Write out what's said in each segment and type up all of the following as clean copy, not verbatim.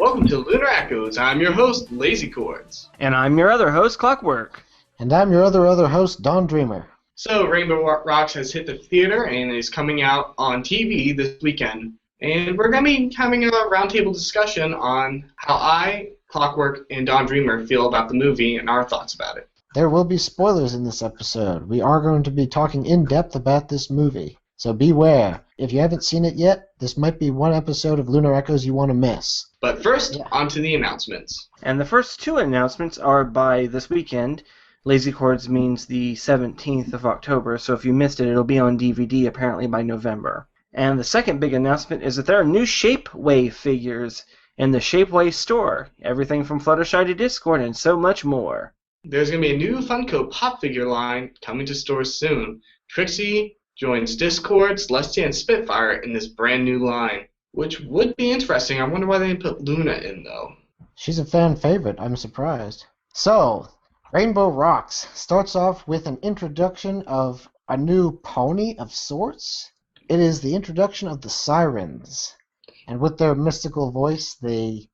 Welcome to Lunar Echoes. I'm your host, Lazy Chords. And I'm your other host, Clockwork. And I'm your other host, Don Dreamer. So, Rainbow Rocks has hit the theater and is coming out on TV this weekend. And we're going to be having a roundtable discussion on how I, Clockwork, and Don Dreamer feel about the movie and our thoughts about it. There will be spoilers in this episode. We are going to be talking in depth about this movie. So beware. If you haven't seen it yet, this might be one episode of Lunar Echoes you want to miss. But first, on to the announcements. And the first two announcements are by this weekend. Lazy Chords means the 17th of October, so if you missed it, it'll be on DVD apparently by November. And the second big announcement is that there are new Shapeway figures in the Shapeway store. Everything from Fluttershy to Discord and so much more. There's going to be a new Funko Pop figure line coming to stores soon. Trixie joins Discord, Celestia, and Spitfire in this brand new line, which would be interesting. I wonder why they didn't put Luna in, though. She's a fan favorite. I'm surprised. So, Rainbow Rocks starts off with an introduction of a new pony of sorts. It is the introduction of the Sirens. And with their mystical voice, they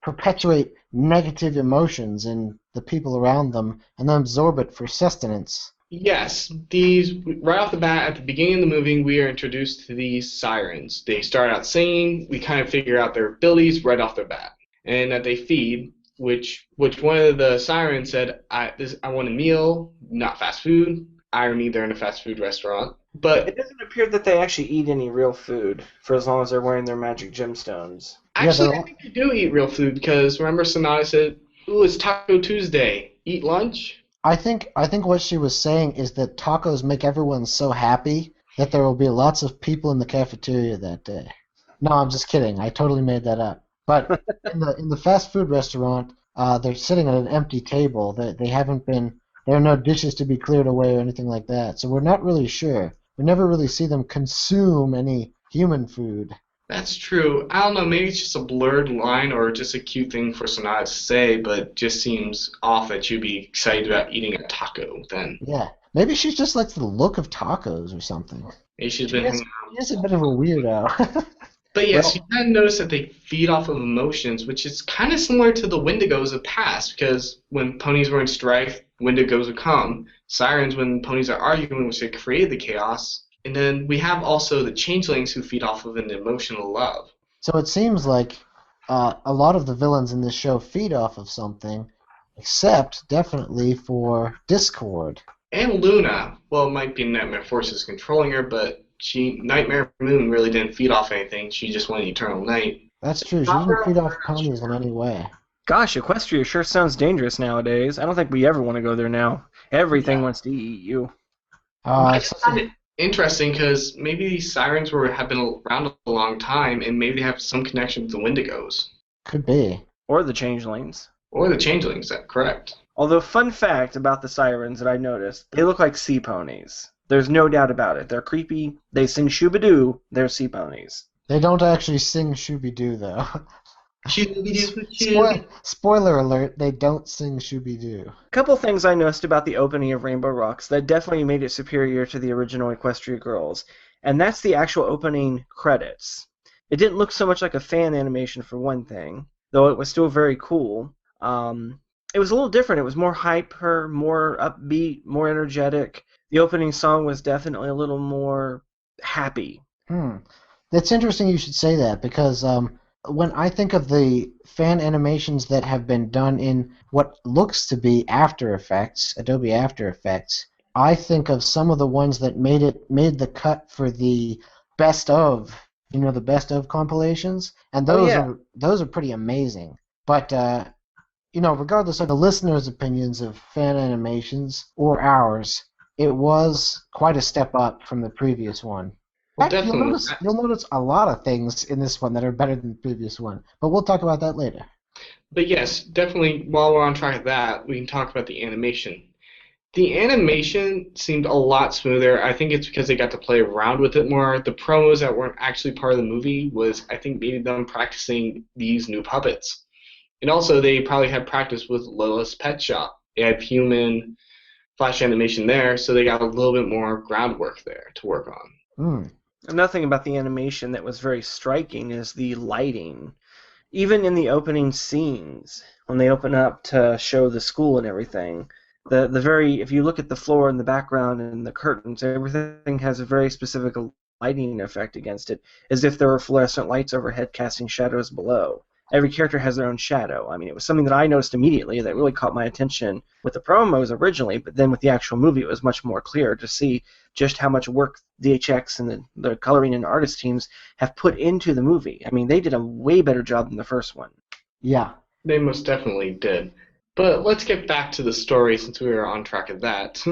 perpetuate negative emotions in the people around them and then absorb it for sustenance. Yes, these right off the bat at the beginning of the movie, we are introduced to these sirens. They start out singing. We kind of figure out their abilities right off their bat, and that they feed. Which one of the sirens said, "I want a meal, not fast food." Irony, they're in a fast food restaurant, but it doesn't appear that they actually eat any real food for as long as they're wearing their magic gemstones. Actually, I think they do eat real food because remember Sonata said, "Ooh, it's Taco Tuesday. Eat lunch." I think what she was saying is that tacos make everyone so happy that there will be lots of people in the cafeteria that day. No, I'm just kidding. I totally made that up. But in the fast food restaurant, they're sitting at an empty table. There are no dishes to be cleared away or anything like that. So we're not really sure. We never really see them consume any human food. That's true. I don't know, maybe it's just a blurred line or just a cute thing for Sonata to say, but it just seems off that you'd be excited about eating a taco then. Yeah. Maybe she just likes the look of tacos or something. Maybe she's been hanging out. She's a bit of a weirdo. But yes, you kind of notice that they feed off of emotions, which is kind of similar to the Wendigos of past, because when ponies were in strife, Wendigos would come. Sirens, when ponies are arguing, which they created the chaos. And then we have also the changelings who feed off of an emotional love. So it seems like a lot of the villains in this show feed off of something, except definitely for Discord. And Luna. Well, it might be Nightmare Forces controlling her, but Nightmare Moon really didn't feed off anything. She just wanted eternal night. That's true. She didn't feed off ponies in any way. Gosh, Equestria sure sounds dangerous nowadays. I don't think we ever want to go there now. Everything wants to eat you. I find it interesting because maybe these sirens have been around a long time, and maybe they have some connection with the Wendigos. Could be. Or the changelings. Or the changelings, that's correct. Although, fun fact about the sirens that I noticed, they look like sea ponies. There's no doubt about it. They're creepy. They sing Shooby-Doo. They're sea ponies. They don't actually sing Shooby-Doo, though. Shooby-Doo. Spoiler alert, they don't sing Shooby-Doo. A couple things I noticed about the opening of Rainbow Rocks that definitely made it superior to the original Equestria Girls, and that's the actual opening credits. It didn't look so much like a fan animation for one thing, though it was still very cool. It was a little different. It was more hyper, more upbeat, more energetic. The opening song was definitely a little more happy. That's interesting you should say that, because when I think of the fan animations that have been done in what looks to be After Effects, Adobe After Effects, I think of some of the ones that made the cut for the best of, the best of compilations, and those are pretty amazing. But regardless of the listeners' opinions of fan animations or ours, it was quite a step up from the previous one. Well, You'll notice a lot of things in this one that are better than the previous one, but we'll talk about that later. But yes, definitely, while we're on track of that, we can talk about the animation. The animation seemed a lot smoother. I think it's because they got to play around with it more. The promos that weren't actually part of the movie was, I think, maybe them practicing these new puppets. And also, they probably had practice with Lola's Pet Shop. They had human flash animation there, so they got a little bit more groundwork there to work on. Another thing about the animation that was very striking is the lighting. Even in the opening scenes, when they open up to show the school and everything, if you look at the floor in the background and the curtains, everything has a very specific lighting effect against it, as if there were fluorescent lights overhead casting shadows below. Every character has their own shadow. I mean, it was something that I noticed immediately that really caught my attention with the promos originally, but then with the actual movie, it was much more clear to see just how much work DHX and the coloring and artist teams have put into the movie. I mean, they did a way better job than the first one. Yeah. They most definitely did. But let's get back to the story since we were on track of that.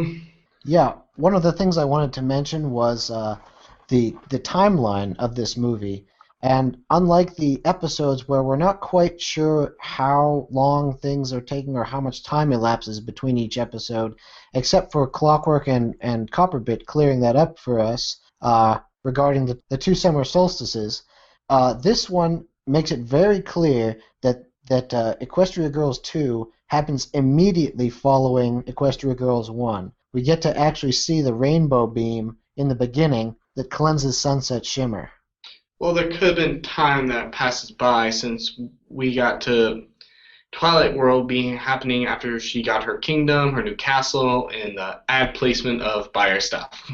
Yeah, one of the things I wanted to mention was the timeline of this movie. And unlike the episodes where we're not quite sure how long things are taking or how much time elapses between each episode, except for Clockwork and Copperbit clearing that up for us regarding the two summer solstices, this one makes it very clear that Equestria Girls 2 happens immediately following Equestria Girls 1. We get to actually see the rainbow beam in the beginning that cleanses Sunset Shimmer. Well, there could have been time that passes by since we got to Twilight World being happening after she got her kingdom, her new castle, and the ad placement of buy her stuff.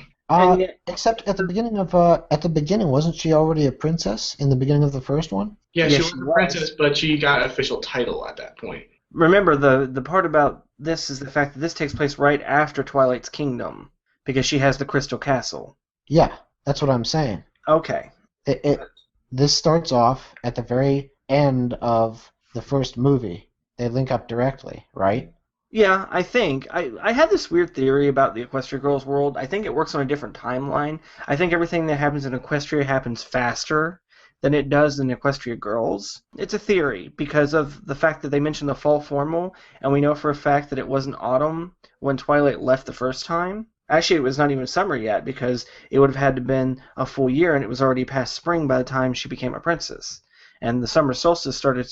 Except at the beginning, wasn't she already a princess in the beginning of the first one? Yeah, she was a princess, but she got an official title at that point. Remember, the part about this is the fact that this takes place right after Twilight's kingdom, because she has the Crystal Castle. Yeah, that's what I'm saying. Okay. This starts off at the very end of the first movie. They link up directly, right? Yeah, I think. I had this weird theory about the Equestria Girls world. I think it works on a different timeline. I think everything that happens in Equestria happens faster than it does in Equestria Girls. It's a theory because of the fact that they mentioned the fall formal, and we know for a fact that it wasn't autumn when Twilight left the first time. Actually, it was not even summer yet because it would have had to have been a full year, and it was already past spring by the time she became a princess. And the summer solstice started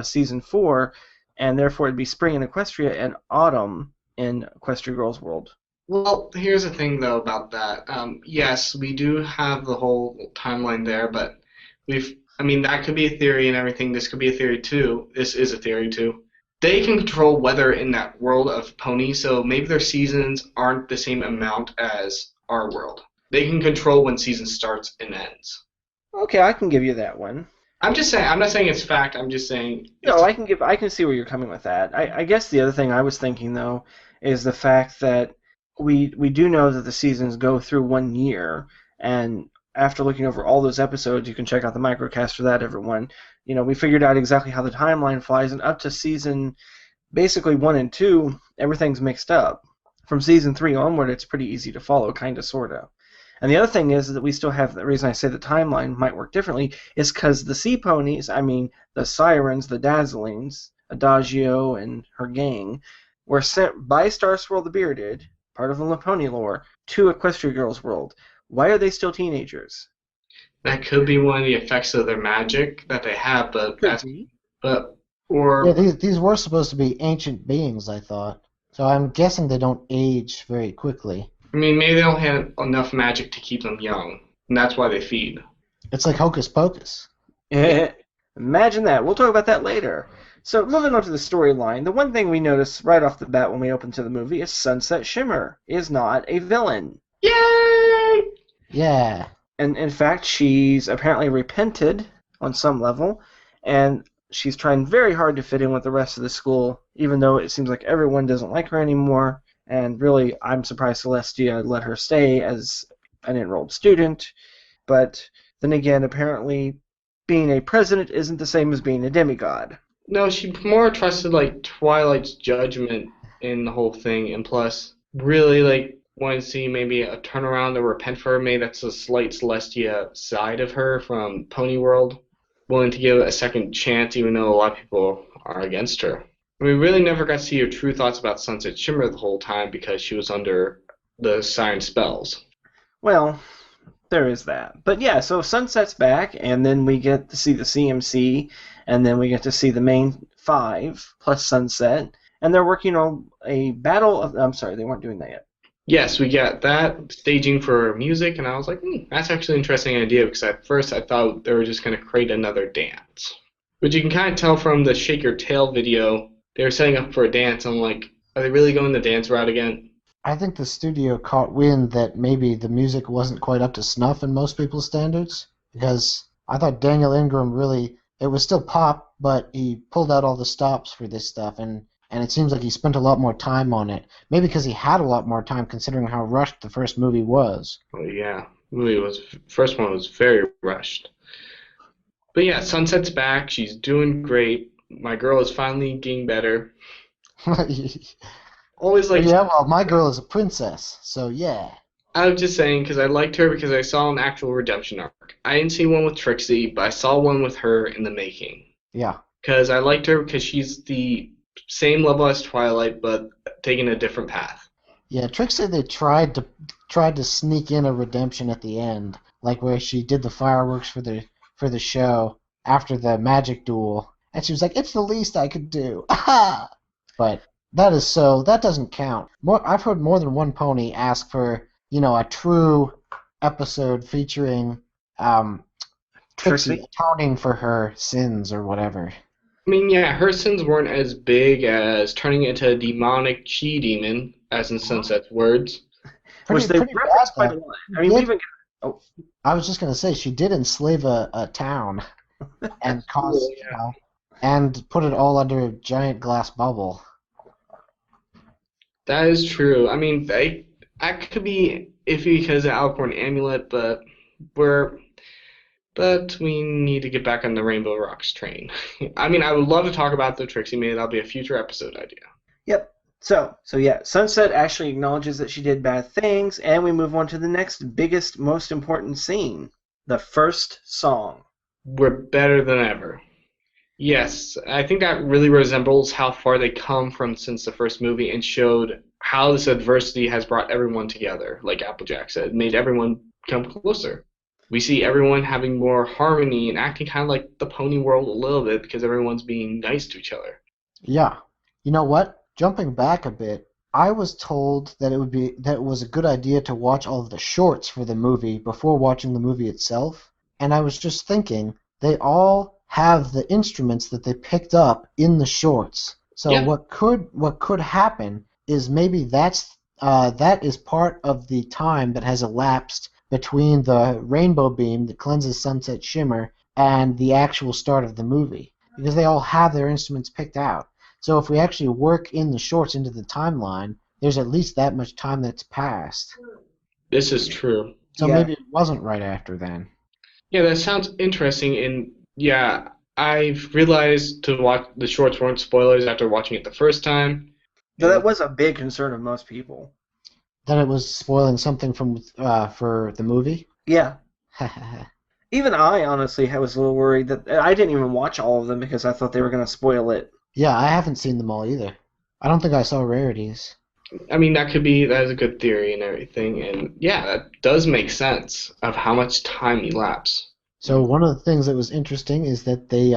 season 4, and therefore it'd be spring in Equestria and autumn in Equestria Girls World. Well, here's the thing, though, about that. Yes, we do have the whole timeline there, but that could be a theory and everything. This could be a theory, too. This is a theory, too. They can control weather in that world of Pony, so maybe their seasons aren't the same amount as our world. They can control when season starts and ends. Okay, I can give you that one. I'm just saying. I'm not saying it's fact. I'm just saying. No, I can see where you're coming with that. I guess the other thing I was thinking though is the fact that we do know that the seasons go through 1 year, and after looking over all those episodes, you can check out the microcast for that, everyone. We figured out exactly how the timeline flies, and up to season basically 1 and 2, everything's mixed up. From season 3 onward, it's pretty easy to follow, kind of, sort of. And the other thing is that we still have, the reason I say the timeline might work differently is because the sea ponies, the Sirens, the Dazzlings, Adagio and her gang, were sent by Starswirl the Bearded, part of the Pony lore, to Equestria Girls World. Why are they still teenagers? That could be one of the effects of their magic that they have, these were supposed to be ancient beings, I thought. So I'm guessing they don't age very quickly. Maybe they don't have enough magic to keep them young, and that's why they feed. It's like Hocus Pocus. Imagine that. We'll talk about that later. So moving on to the storyline, the one thing we notice right off the bat when we open to the movie is Sunset Shimmer is not a villain. Yay! Yeah. And in fact, she's apparently repented on some level, and she's trying very hard to fit in with the rest of the school, even though it seems like everyone doesn't like her anymore. And really, I'm surprised Celestia let her stay as an enrolled student. But then again, apparently, being a president isn't the same as being a demigod. No, she more trusted Twilight's judgment in the whole thing, and plus, really wanted to see maybe a turnaround to repent for her. Maybe that's a slight Celestia side of her from Pony World, willing to give a second chance, even though a lot of people are against her. We really never got to see her true thoughts about Sunset Shimmer the whole time because she was under the siren spells. Well, there is that. But yeah, so Sunset's back, and then we get to see the CMC, and then we get to see the main 5 plus Sunset, and they're working on a battle of... I'm sorry, they weren't doing that yet. Yes, we got that staging for music, and I was like, that's actually an interesting idea because at first I thought they were just going to create another dance. But you can kind of tell from the Shake Your Tail video, they were setting up for a dance. I'm like, are they really going the dance route again? I think the studio caught wind that maybe the music wasn't quite up to snuff in most people's standards, because I thought Daniel Ingram really, it was still pop, but he pulled out all the stops for this stuff, and it seems like he spent a lot more time on it. Maybe because he had a lot more time considering how rushed the first movie was. Oh yeah, movie was first one was very rushed. But yeah, Sunset's back. She's doing great. My girl is finally getting better. Always like Yeah, well, my girl is a princess, so yeah. I was just saying because I liked her because I saw an actual redemption arc. I didn't see one with Trixie, but I saw one with her in the making. Yeah. Because I liked her because she's the same level as Twilight, but taking a different path. Yeah, Trixie they tried to sneak in a redemption at the end, like where she did the fireworks for the show after the magic duel, and she was like, "It's the least I could do." But that doesn't count. I've heard more than one pony ask for, a true episode featuring Trixie Trixie? atoning for her sins or whatever. I mean, yeah, her sins weren't as big as turning into a demonic she demon, as in Sunset's words. Which they Pretty bad reference quite a though. lot. I mean, we even. Oh, I was just gonna say she did enslave a town and cause, Oh, yeah. and put it all under a giant glass bubble. That is true. I mean, I could be iffy because of Alcorn Amulet, we're but we need to get back on the Rainbow Rocks train. I mean, I would love to talk about the Trixie. Maybe that'll be a future episode idea. yep. So yeah, Sunset actually acknowledges that she did bad things, and we move on to the next biggest, most important scene, the first song. We're better than ever. Yes, I think that really resembles how far they come from since the first movie and showed how this adversity has brought everyone together, like Applejack said, made everyone come closer. We see everyone having more harmony and acting kind of like the pony world a little bit because everyone's being nice to each other. Yeah. You know what? Jumping back a bit, I was told that it was a good idea to watch all of the shorts for the movie before watching the movie itself, and I was just thinking they all have the instruments that they picked up in the shorts. So Yeah, what could happen is maybe that is part of the time that has elapsed between the rainbow beam that cleanses Sunset Shimmer and the actual start of the movie, because they all have their instruments picked out. So if we actually work in the shorts into the timeline, there's at least that much time that's passed. this is true. So Yeah. maybe it wasn't right after then. Yeah, that sounds interesting. And yeah, I've realized to watch the shorts weren't spoilers after watching it the first time. Though that was a big concern of most people. That it was spoiling something from for the movie. Yeah. Even I honestly was a little worried that I didn't even watch all of them because I thought they were going to spoil it. Yeah, I haven't seen them all either. I don't think I saw Rarities. I mean, that is a good theory and everything. And yeah, that does make sense of how much time elapsed. So one of the things that was interesting is that they,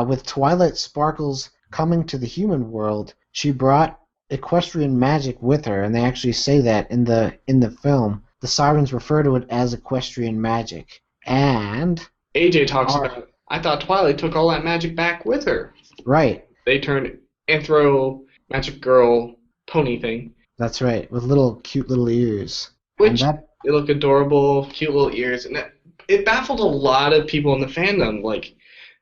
with Twilight Sparkles coming to the human world, she brought equestrian magic with her, and they actually say that in the film. The sirens refer to it as equestrian magic, and AJ talks are about, I thought Twilight took all that magic back with her. right. They turned Anthro Magic Girl pony thing, That's right, with little cute little ears, and which that they look adorable, cute little ears, and it baffled a lot of people in the fandom. Like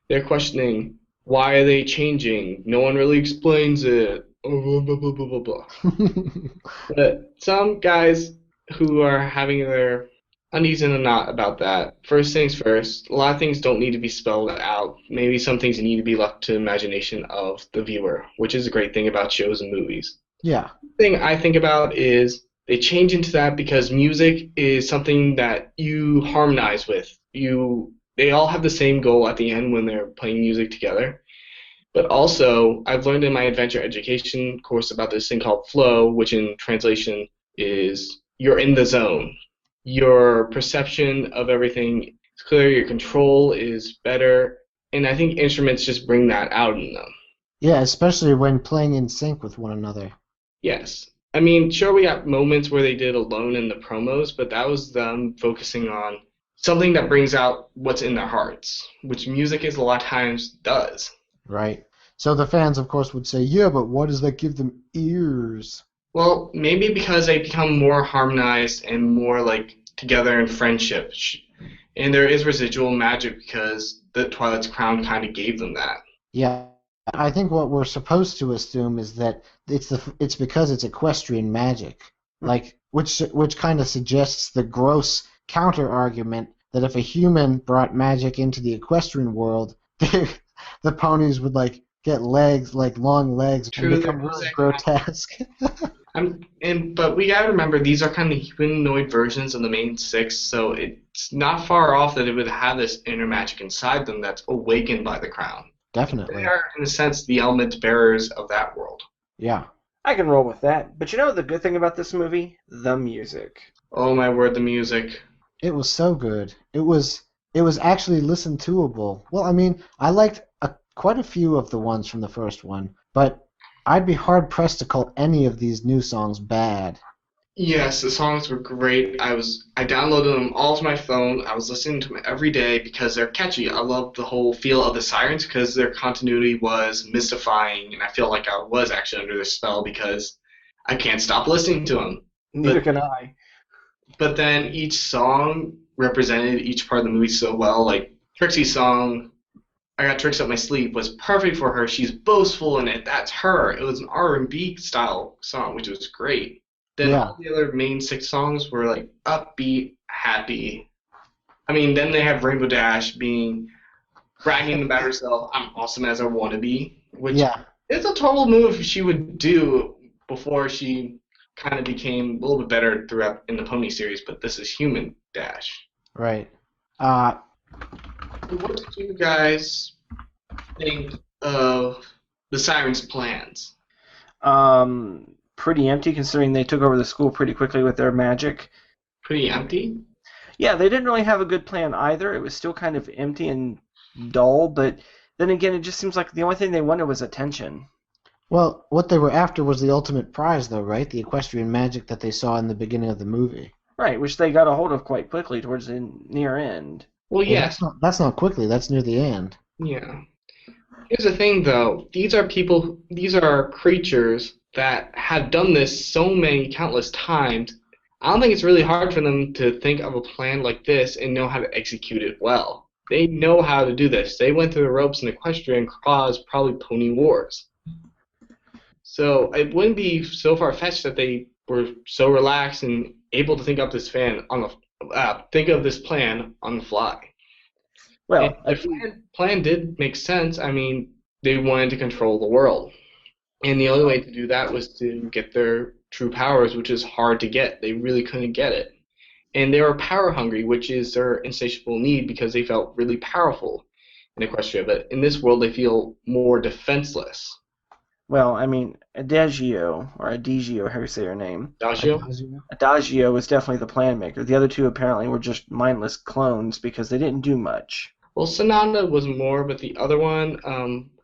they're questioning why are they changing? No one really explains it. Oh, blah, blah, blah, blah, blah. But some guys who are having their unease in a knot about that. First things first, a lot of things don't need to be spelled out. Maybe some things need to be left to the imagination of the viewer, which is a great thing about shows and movies. yeah, Thing I think about is they change into that because music is something that you harmonize with. They all have the same goal at the end when they're playing music together. But also, I've learned in my adventure education course about this thing called flow, which in translation is you're in the zone. Your perception of everything is clear, your control is better, and I think instruments just bring that out in them. yeah, especially when playing in sync with one another. Yes. I mean, sure, we got moments where they did alone in the promos, but that was them focusing on something that brings out what's in their hearts, which music is a lot of times does. Right. So the fans, of course, would say, yeah, but why does that give them ears? Well, maybe because they become more harmonized and more like together in friendship. And there is residual magic because the Twilight's Crown kind of gave them that. Yeah, I think what we're supposed to assume is that it's because it's equestrian magic, like which kind of suggests the gross counter argument that if a human brought magic into the equestrian world, the ponies would like get legs, like long legs, and True, there become is really that grotesque. but we gotta remember these are kind of humanoid versions of the main six, so it's not far off that it would have this inner magic inside them that's awakened by the crown. They Definitely. are, in a sense, the element bearers of that world. Yeah. I can roll with that. But you know the good thing about this movie? The music. Oh my word, the music. It was so good. It was actually listen toable. Well, I mean, I liked quite a few of the ones from the first one, but I'd be hard pressed to call any of these new songs bad. Yes, the songs were great. I downloaded them all to my phone. I was listening to them every day because they're catchy. I love the whole feel of the sirens because their continuity was mystifying, and I feel like I was actually under their spell because I can't stop listening to them. Neither But can I. but then each song represented each part of the movie so well. Like Trixie's song, "I Got Tricks Up My Sleeve" was perfect for her. She's boastful in it. That's her. It was an R&B style song, which was great. Then Yeah, all the other main six songs were like upbeat, happy. I mean, then they have Rainbow Dash being bragging about herself. "I'm awesome as I want to be," which yeah, is a total move she would do before she kind of became a little bit better throughout in the Pony series. But this is Human Dash. right. Uh, What did you guys think of the Sirens' plans? Pretty empty considering they took over the school pretty quickly with their magic. Pretty empty? Yeah, they didn't really have a good plan either. It was still kind of empty and dull, but then again, it just seems like the only thing they wanted was attention. well, what they were after was the ultimate prize, though, right? The equestrian magic that they saw in the beginning of the movie. Right, which they got a hold of quite quickly towards the near end. Well, Well, yes. that's not quickly. That's near the end. Yeah. Here's the thing, though. These are creatures that have done this so many countless times. I don't think it's really hard for them to think of a plan like this and know how to execute it well. They know how to do this. They went through the ropes in Equestria and caused probably Pony Wars. So it wouldn't be so far-fetched that they were so relaxed and able to think of this plan on the fly. And Well, their plan did make sense. I mean, they wanted to control the world. And the only way to do that was to get their true powers, which is hard to get. They really couldn't get it. And they were power hungry, which is their insatiable need because they felt really powerful in Equestria. But in this world, they feel more defenseless. well, I mean, Adagio, or Adagio, how you say her name. Dashio? Adagio was definitely the plan maker. The other two apparently were just mindless clones because they didn't do much. Well, Sananda was more, but the other one,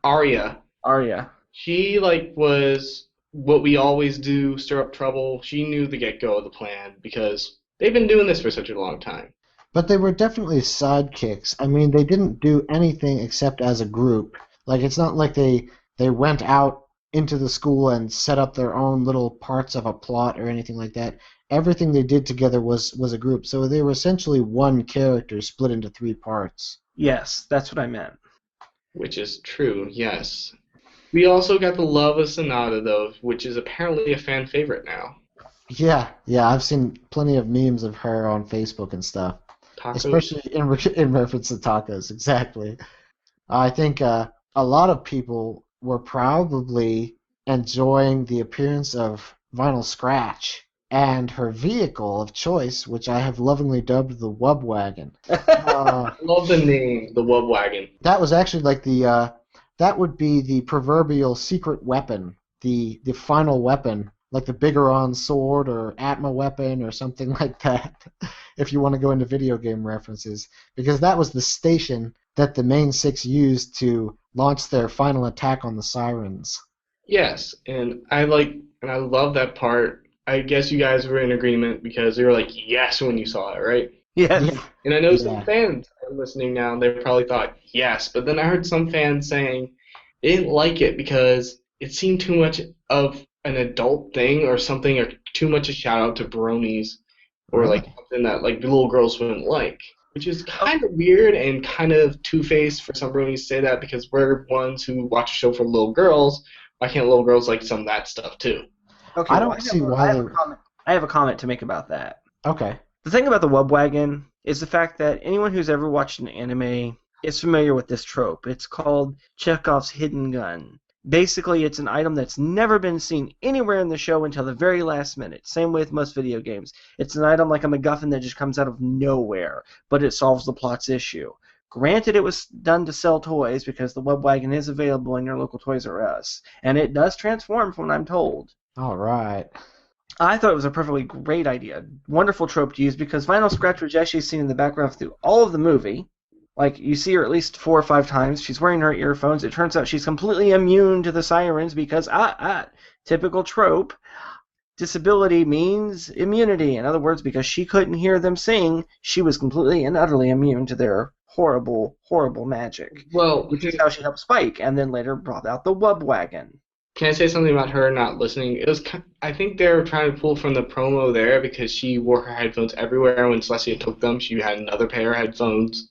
Arya, Arya. she was what we always do, stir up trouble. She knew the get-go of the plan because they've been doing this for such a long time. But they were definitely sidekicks. I mean, they didn't do anything except as a group. Like, it's not like they went out into the school and set up their own little parts of a plot or anything like that. Everything they did together was a group. So they were essentially one character split into three parts. Yes, that's what I meant. Which is true, yes. We also got the love of Sonata, though, which is apparently a fan favorite now. Yeah, I've seen plenty of memes of her on Facebook and stuff, Tacos. especially in reference to tacos. Exactly. I think a lot of people were probably enjoying the appearance of Vinyl Scratch and her vehicle of choice, which I have lovingly dubbed the Wub Wagon. I love the name, the Wub Wagon. That was actually like that would be the proverbial secret weapon, the final weapon, like the Bigoron sword or Atma weapon or something like that, if you want to go into video game references, because that was the station that the main six used to launch their final attack on the Sirens. Yes, and I love that part. I guess you guys were in agreement because you were like, yes, when you saw it, right? Yes. Yeah, And I know some yeah. fans are listening now, and they probably thought yes, but then I heard some fans saying they didn't like it because it seemed too much of an adult thing or something, or too much a shout out to bronies, or like Really? something that like the little girls wouldn't like, which is Oh, kind of weird and kind of two-faced for some bronies to say that because we're ones who watch a show for little girls. Why can't little girls like some of that stuff too? okay. I Well, don't see I why have they. a comment. I have a comment to make about that. Okay. The thing about the Webwagon is the fact that anyone who's ever watched an anime is familiar with this trope. It's called Chekhov's hidden gun. Basically, it's an item that's never been seen anywhere in the show until the very last minute. Same with most video games. It's an item like a MacGuffin that just comes out of nowhere, but it solves the plot's issue. Granted, it was done to sell toys because the Webwagon is available in your local Toys R Us, and it does transform from what I'm told. All right. I thought it was a perfectly great idea. Wonderful trope to use because Vinyl Scratch was actually seen in the background through all of the movie. Like, you see her at least 4 or 5 times. She's wearing her earphones. It turns out she's completely immune to the sirens because, typical trope, disability means immunity. In other words, because she couldn't hear them sing, she was completely and utterly immune to their horrible, horrible magic. Well, Which is how she helped Spike, and then later brought out the Wub Wagon. can I say something about her not listening? I think they were trying to pull from the promo there because she wore her headphones everywhere. When Celestia took them, she had another pair of headphones.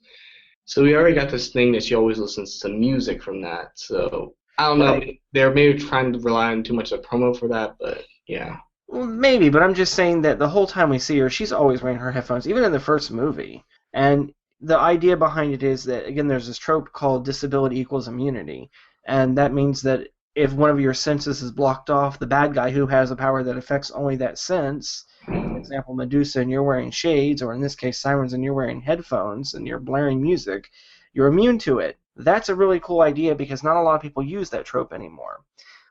So we already got this thing that she always listens to music from that. So I don't know. Right. They're maybe trying to rely on too much of promo for that, but yeah. Well, maybe, but I'm just saying that the whole time we see her, she's always wearing her headphones, even in the first movie. And the idea behind it is that, again, there's this trope called disability equals immunity. And that means that if one of your senses is blocked off, the bad guy who has a power that affects only that sense, for example, Medusa and you're wearing shades, or in this case, Sirens and you're wearing headphones and you're blaring music, you're immune to it. That's a really cool idea because not a lot of people use that trope anymore.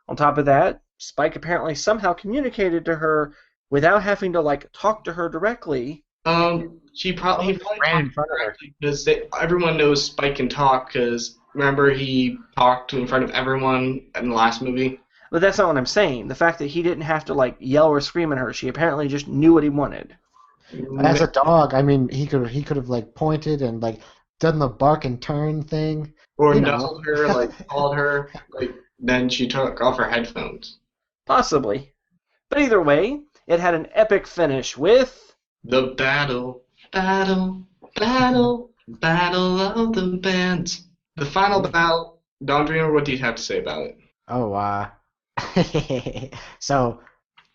On top of that, Spike apparently somehow communicated to her without having to like talk to her directly. He probably Ran in talked front of her. directly because everyone knows Spike can talk. Because remember he talked in front of everyone in the last movie. But that's not what I'm saying. The fact that he didn't have to like yell or scream at her, she apparently just knew what he wanted. As a dog, I mean, he could have like pointed and like done the bark and turn thing. Or You know. nuzzled her, like called her, like then she took off her headphones. Possibly. But either way, it had an epic finish with The battle, battle, battle, battle of the bands. The final battle. Don Dreamer, what do you have to say about it? Oh, so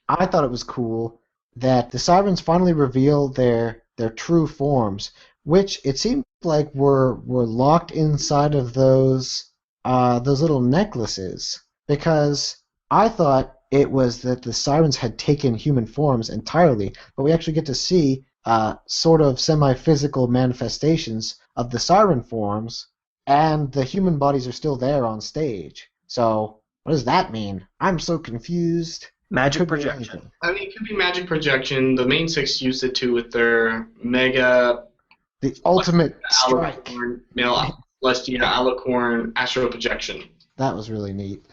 I thought it was cool that the Sirens finally reveal their true forms, which it seemed like were locked inside of those little necklaces. Because I thought it was that the Sirens had taken human forms entirely, but we actually get to see sort of semi-physical manifestations of the Siren forms, and the human bodies are still there on stage. So what does that mean? I'm so confused. magic Could be projection. anything. I mean, it could be magic projection. The main six used it too with their mega The ultimate strike. Alicorn, male Celestia, Alicorn, astral projection. That was really neat.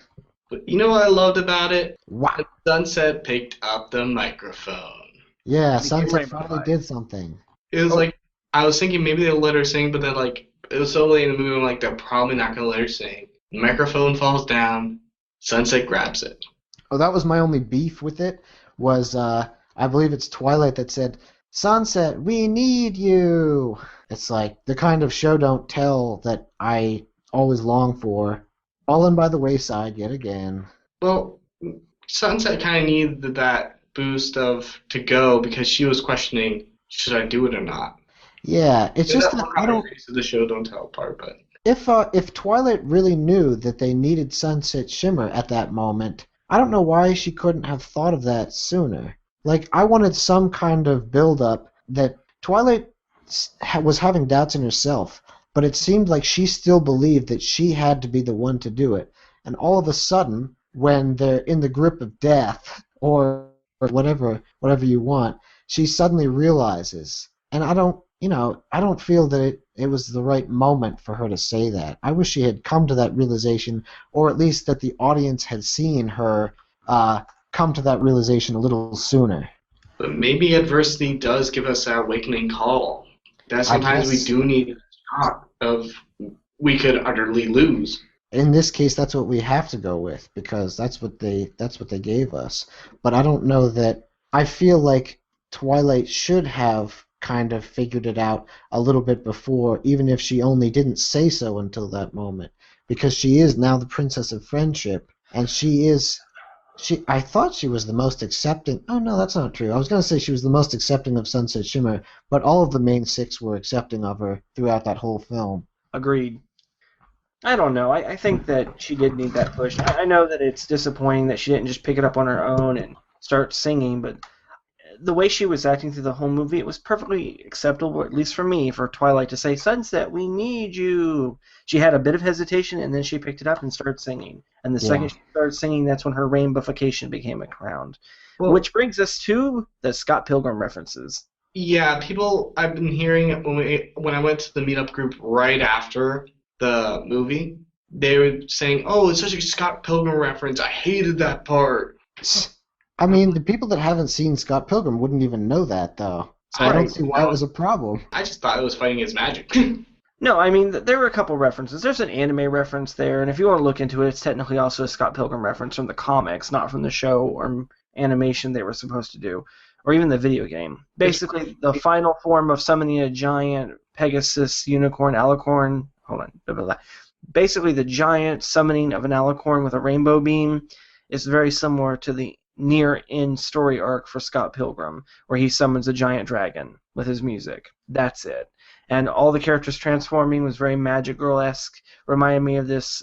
But you know what I loved about it? Wow. Sunset picked up the microphone. Yeah, Became Sunset Rainbow finally Five. did something. It was like I was thinking maybe they'll let her sing, but then like it was so late in the movie, I'm like they're probably not gonna let her sing. The microphone falls down. Sunset grabs it. Oh, that was my only beef with it. Was I believe it's Twilight that said, "Sunset, we need you." It's like the kind of show don't tell that I always long for. Fallen by the wayside yet again. Well, Sunset kind of needed that boost of to go because she was questioning, should I do it or not? Yeah, it's just That that one I don't. face of the show don't tell part, but If Twilight really knew that they needed Sunset Shimmer at that moment, I don't know why she couldn't have thought of that sooner. Like, I wanted some kind of build-up that Twilight was having doubts in herself, but it seemed like she still believed that she had to be the one to do it. And all of a sudden, when they're in the grip of death, or whatever you want, she suddenly realizes. And I don't feel that it was the right moment for her to say that. I wish she had come to that realization, or at least that the audience had seen her come to that realization a little sooner. maybe adversity does give us that awakening call. That I sometimes we guess do need a shot of we could utterly lose. in this case that's what we have to go with because that's what they gave us. But I don't know that I feel like Twilight should have kind of figured it out a little bit before, even if she only didn't say so until that moment, because she is now the princess of friendship, and she I thought she was the most accepting. Oh no, that's not true. I was going to say she was the most accepting of Sunset Shimmer, but all of the main six were accepting of her throughout that whole film. Agreed. I don't know. I think that she did need that push. I know that it's disappointing that she didn't just pick it up on her own and start singing, but the way she was acting through the whole movie, it was perfectly acceptable, at least for me, for Twilight to say, Sunset, we need you. She had a bit of hesitation, and then she picked it up and started singing. And the Yeah. second she started singing, that's when her rainbowification became a crown. Well, Which brings us to the Scott Pilgrim references. yeah, people I've been hearing when I went to the meetup group right after the movie, they were saying, "Oh, it's such a Scott Pilgrim reference. I hated that part." I mean, the people that haven't seen Scott Pilgrim wouldn't even know that, though. So I don't see why it was a problem. I just thought it was fighting his magic. No, I mean, there were a couple references. There's an anime reference there, and if you want to look into it, it's technically also a Scott Pilgrim reference from the comics, not from the show or animation they were supposed to do, or even the video game. Basically, the final form of summoning a giant Pegasus, unicorn, alicorn. Hold on. Blah, blah, blah. Basically, the giant summoning of an alicorn with a rainbow beam is very similar to the near-end story arc for Scott Pilgrim, where he summons a giant dragon with his music. That's it. And all the characters transforming was very Magic Girl-esque. Reminded me of this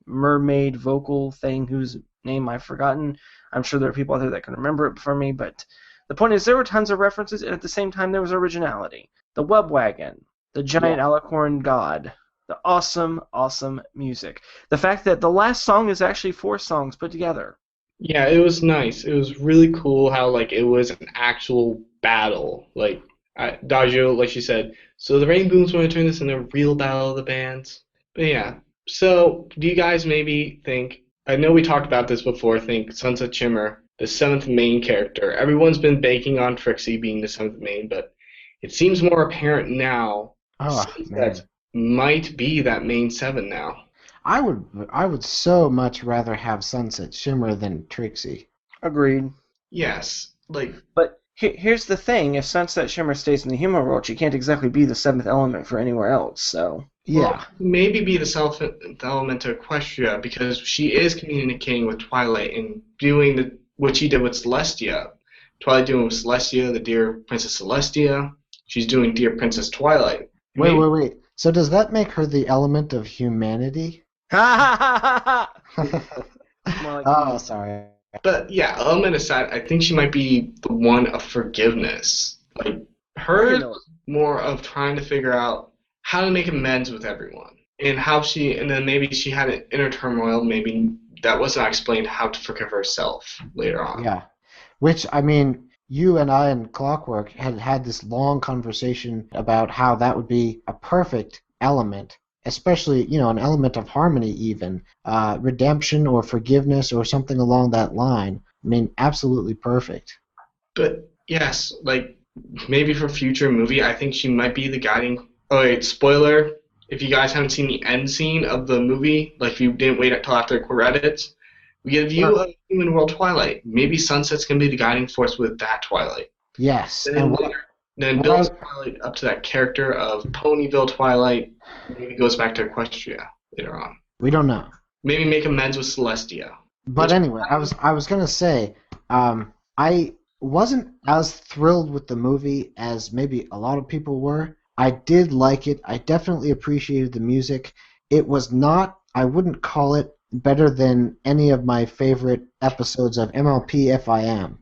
mermaid vocal thing whose name I've forgotten. I'm sure there are people out there that can remember it for me, but the point is there were tons of references, and at the same time there was originality. The web wagon, the giant alicorn god, the awesome, awesome music. The fact that the last song is actually 4 songs put together. Yeah, it was nice. It was really cool how like it was an actual battle. Like Dajo, like she said, so the Rain Booms want to turn this into a real battle of the bands. But yeah. So do you guys maybe think? I know we talked about this before. Think Sunset Shimmer, the seventh main character. Everyone's been banking on Trixie being the seventh main, but it seems more apparent now. Oh Sunset man, might be that main 7 now. I would so much rather have Sunset Shimmer than Trixie. Agreed. Yes, like But here's the thing: if Sunset Shimmer stays in the human world, she can't exactly be the 7th element for anywhere else. So Yeah, well, maybe be the self element to Equestria because she is communicating with Twilight and doing what she did with Celestia. Twilight doing with Celestia, the Dear Princess Celestia. She's doing Dear Princess Twilight. wait. So does that make her the element of humanity? ha ha ha. Oh, sorry. But yeah, element aside, I think she might be the one of forgiveness. Like her more of trying to figure out how to make amends with everyone. And then maybe she had an inner turmoil, maybe that was not explained how to forgive herself later on. Yeah, which I mean, you and I and Clockwork had this long conversation about how that would be a perfect element, especially an element of harmony, even redemption or forgiveness or something along that line. I mean, absolutely perfect. But yes, like maybe for future movie, I think she might be the guiding. Oh wait, spoiler! If you guys haven't seen the end scene of the movie, like if you didn't wait until after the credits, we get a view of Human World Twilight. Maybe Sunset's gonna be the guiding force with that Twilight. Yes, Then builds Twilight up to that character of Ponyville Twilight. Maybe goes back to Equestria later on. we don't know. Maybe make amends with Celestia. But anyway, I was gonna say, I wasn't as thrilled with the movie as maybe a lot of people were. I did like it. I definitely appreciated the music. It was not. I wouldn't call it better than any of my favorite episodes of MLP FIM.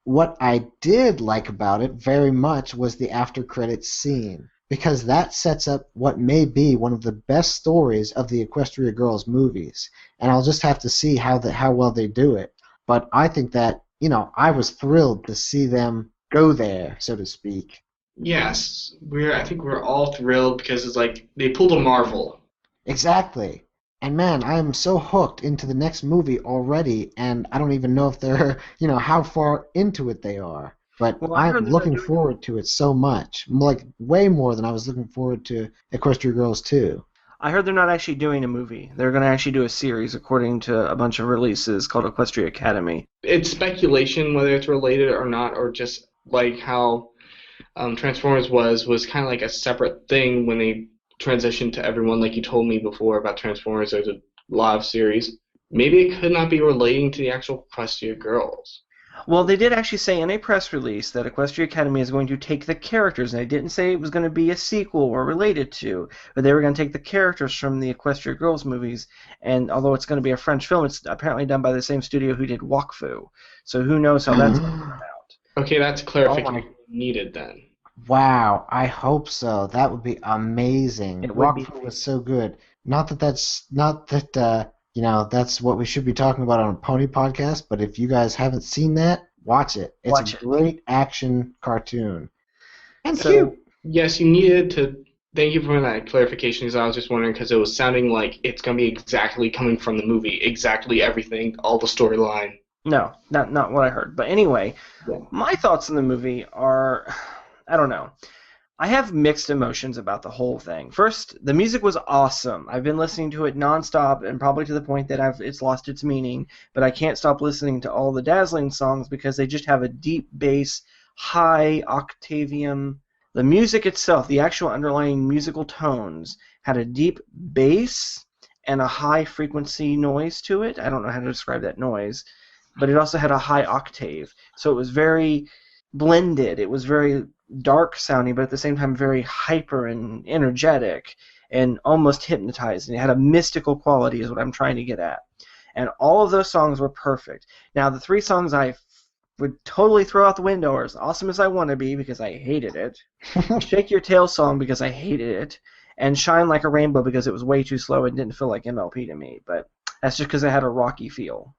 What I did like about it very much was the after credits scene, because that sets up what may be one of the best stories of the Equestria Girls movies, and I'll just have to see how well they do it. But I think that I was thrilled to see them go there, so to speak. Yes, I think we're all thrilled because it's like they pulled a Marvel. Exactly. And man, I am so hooked into the next movie already, and I don't even know if they're, how far into it they are. But Well, I I'm heard they're not looking doing. forward to it so much, like way more than I was looking forward to Equestria Girls 2. I heard they're not actually doing a movie. They're going to actually do a series, according to a bunch of releases called Equestria Academy. It's speculation whether it's related or not, or just like how Transformers was kind of like a separate thing when they transitioned to everyone, like you told me before about Transformers. There's a live series. Maybe it could not be relating to the actual Equestria Girls. Well, they did actually say in a press release that Equestria Academy is going to take the characters, and they didn't say it was going to be a sequel or related to, but they were going to take the characters from the Equestria Girls movies, and although it's going to be a French film, it's apparently done by the same studio who did Wakfu. So who knows how that's going to turn out. Okay, that's Oh my! clarification needed then. Wow, I hope so. That would be amazing. It would be. Rockford was so good. Not that that's what we should be talking about on a pony podcast, but if you guys haven't seen that, watch it. It's Watch a it. great action cartoon. And So- cute. Yes, you needed to. Thank you for that clarification, because I was just wondering, because it was sounding like it's going to be exactly coming from the movie, exactly everything, all the storyline. No, not what I heard. But anyway, Yeah. my thoughts on the movie are, I don't know. I have mixed emotions about the whole thing. First, the music was awesome. I've been listening to it nonstop, and probably to the point that it's lost its meaning. But I can't stop listening to all the Dazzling songs because they just have a deep bass, high octavium. The music itself, the actual underlying musical tones, had a deep bass and a high frequency noise to it. I don't know how to describe that noise, but it also had a high octave. So it was very blended. It was very dark sounding, but at the same time very hyper and energetic and almost hypnotizing. It had a mystical quality is what I'm trying to get at. And all of those songs were perfect. Now, the three songs I would totally throw out the window are As Awesome As I Want to Be because I hated it, Shake Your Tail Song because I hated it, and Shine Like a Rainbow because it was way too slow and didn't feel like MLP to me. But that's just because it had a rocky feel.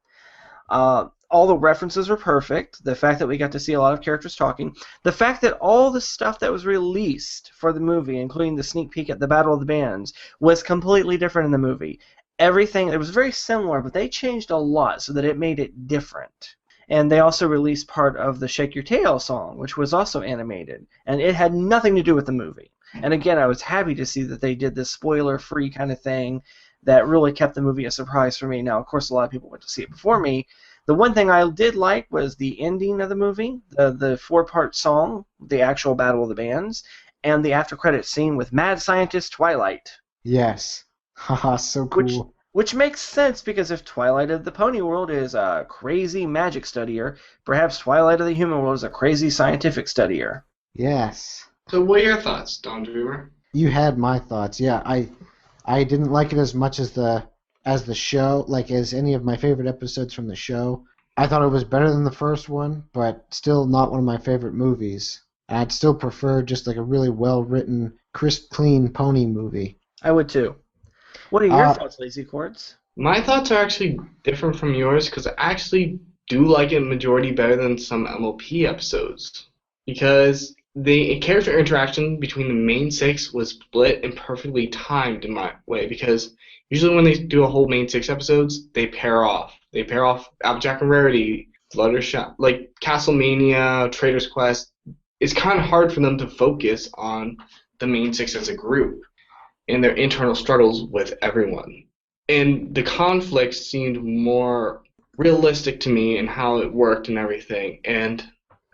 All the references were perfect. The fact that we got to see a lot of characters talking. The fact that all the stuff that was released for the movie, including the sneak peek at the Battle of the Bands, was completely different in the movie. Everything, it was very similar, but they changed a lot so that it made it different. And they also released part of the Shake Your Tail song, which was also animated. And it had nothing to do with the movie. And again, I was happy to see that they did this spoiler-free kind of thing that really kept the movie a surprise for me. Now, of course, a lot of people went to see it before me. The one thing I did like was the ending of the movie, the four-part song, the actual Battle of the Bands, and the after-credits scene with Mad Scientist Twilight. Yes. Haha, so cool. Which makes sense, because if Twilight of the Pony World is a crazy magic studier, perhaps Twilight of the Human World is a crazy scientific studier. Yes. So what are your thoughts, Don Dreamer? You had my thoughts. Yeah, I didn't like it as much as the show, like as any of my favorite episodes from the show. I thought it was better than the first one, but still not one of my favorite movies. I'd still prefer just like a really well-written, crisp, clean pony movie. I would too. What are your thoughts, Lazy Chords? My thoughts are actually different from yours, because I actually do like it majority better than some MLP episodes. Because the character interaction between the main six was split and perfectly timed in my way, because usually when they do a whole main six episodes, they pair off. They pair off Applejack and Rarity, Fluttershy, like Castlemania, Trader's Quest. It's kind of hard for them to focus on the main six as a group and their internal struggles with everyone. And the conflict seemed more realistic to me in how it worked and everything. And,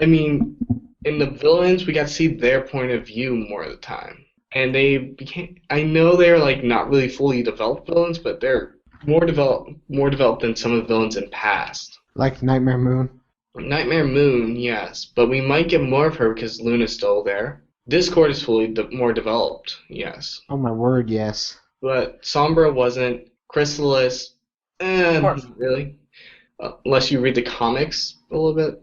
I mean, in the villains, we got to see their point of view more of the time. And they became, I know they're like not really fully developed villains, but they're more developed than some of the villains in past. Like Nightmare Moon. Nightmare Moon, yes, but we might get more of her because Luna's still there. Discord is fully more developed, yes. Oh my word, yes. But Sombra wasn't. Chrysalis, not really. Unless you read the comics a little bit.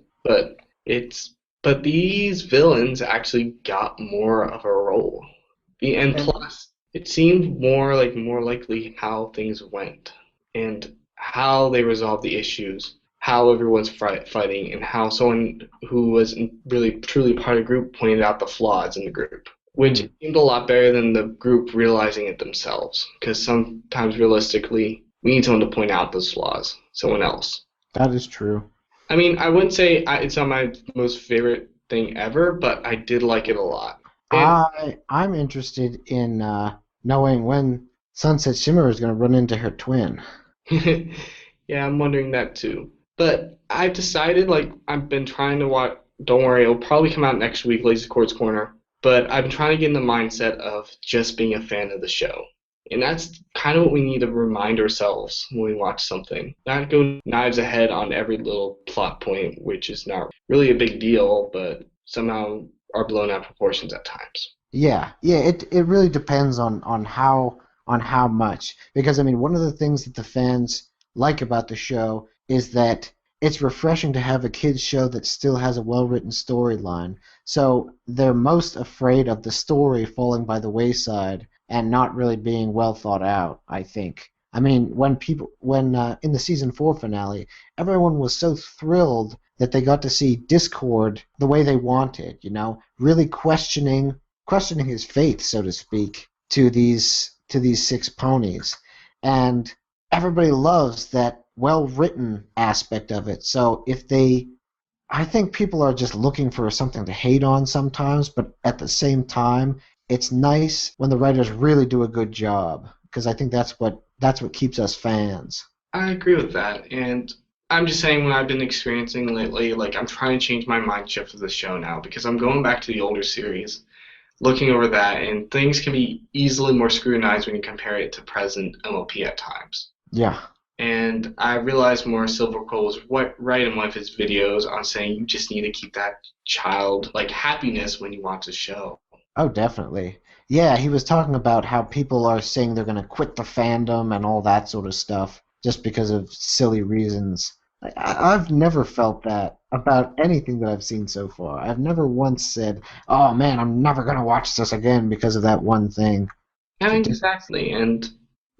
But these villains actually got more of a role. And plus, it seemed more likely how things went and how they resolved the issues, how everyone's fighting, and how someone who wasn't really truly part of the group pointed out the flaws in the group, which seemed a lot better than the group realizing it themselves, because sometimes realistically we need someone to point out those flaws, someone else. That is true. I mean, I wouldn't say it's not my most favorite thing ever, but I did like it a lot. And I'm interested in knowing when Sunset Shimmer is going to run into her twin. yeah, I'm wondering that too. But I've decided, like, I've been trying to watch. Don't worry, it'll probably come out next week, Lazy Chords Corner. But I've been trying to get in the mindset of just being a fan of the show. And that's kind of what we need to remind ourselves when we watch something. Not go knives ahead on every little plot point, which is not really a big deal, but somehow are blown out of proportions at times. Yeah, it really depends on how much, because I mean one of the things that the fans like about the show is that it's refreshing to have a kids show that still has a well-written storyline. So they're most afraid of the story falling by the wayside and not really being well thought out, I think. I mean, when in the season 4 finale, everyone was so thrilled that they got to see Discord the way they wanted, really questioning his faith, so to speak, to these 6 ponies. And everybody loves that well-written aspect of it. So I think people are just looking for something to hate on sometimes, but at the same time, it's nice when the writers really do a good job, because I think that's what keeps us fans. I agree with that, and I'm just saying what I've been experiencing lately, like I'm trying to change my mind shift of the show now, because I'm going back to the older series, looking over that, and things can be easily more scrutinized when you compare it to present MLP at times. Yeah. And I realized more Silvercrow was right in one of his videos on saying you just need to keep that child like happiness when you watch a show. Oh, definitely. Yeah, he was talking about how people are saying they're going to quit the fandom and all that sort of stuff just because of silly reasons. I've never felt that about anything that I've seen so far. I've never once said, oh man, I'm never going to watch this again because of that one thing. Yeah, exactly. And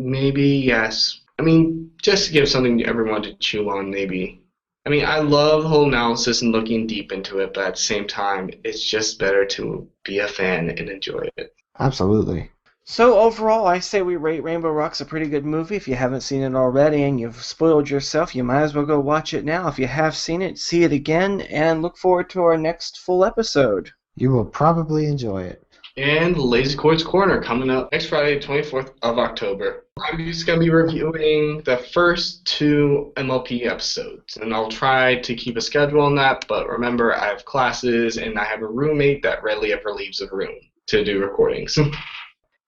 maybe, yes. I mean, just to give something to everyone to chew on, maybe. I mean, I love the whole analysis and looking deep into it, but at the same time, it's just better to be a fan and enjoy it. Absolutely. So overall, I say we rate Rainbow Rock's a pretty good movie. If you haven't seen it already and you've spoiled yourself, you might as well go watch it now. If you have seen it, see it again, and look forward to our next full episode. You will probably enjoy it. And Lazy Chords Corner coming up next Friday, 24th of October. I'm just going to be reviewing the first 2 MLP episodes, and I'll try to keep a schedule on that, but remember, I have classes, and I have a roommate that rarely ever leaves the room to do recordings.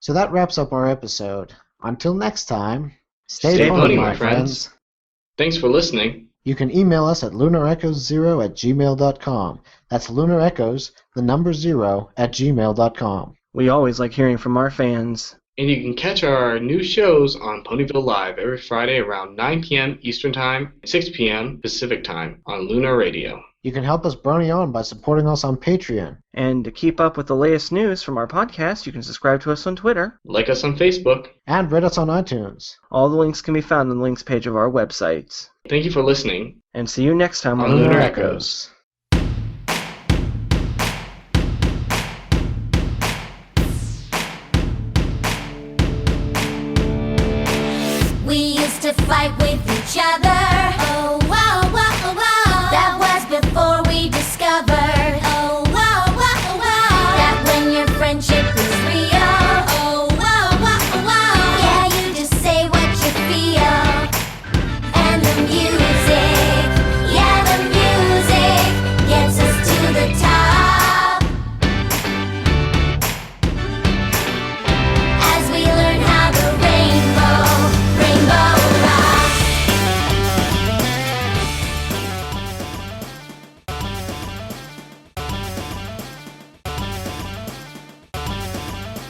So that wraps up our episode. Until next time, stay pony, my friends. Thanks for listening. You can email us at lunarechoes0@gmail.com. That's lunarechoes, the number 0, @gmail.com. We always like hearing from our fans. And you can catch our new shows on Ponyville Live every Friday around 9 p.m. Eastern Time, 6 p.m. Pacific Time on Lunar Radio. You can help us brony on by supporting us on Patreon. And to keep up with the latest news from our podcast, you can subscribe to us on Twitter. Like us on Facebook. And rate us on iTunes. All the links can be found on the links page of our website. Thank you for listening. And see you next time on Lunar Echoes. We used to fight with each other. Oh, wow, wow, wow. That was before we discovered. Oh, wow, wow, wow. That when your friendship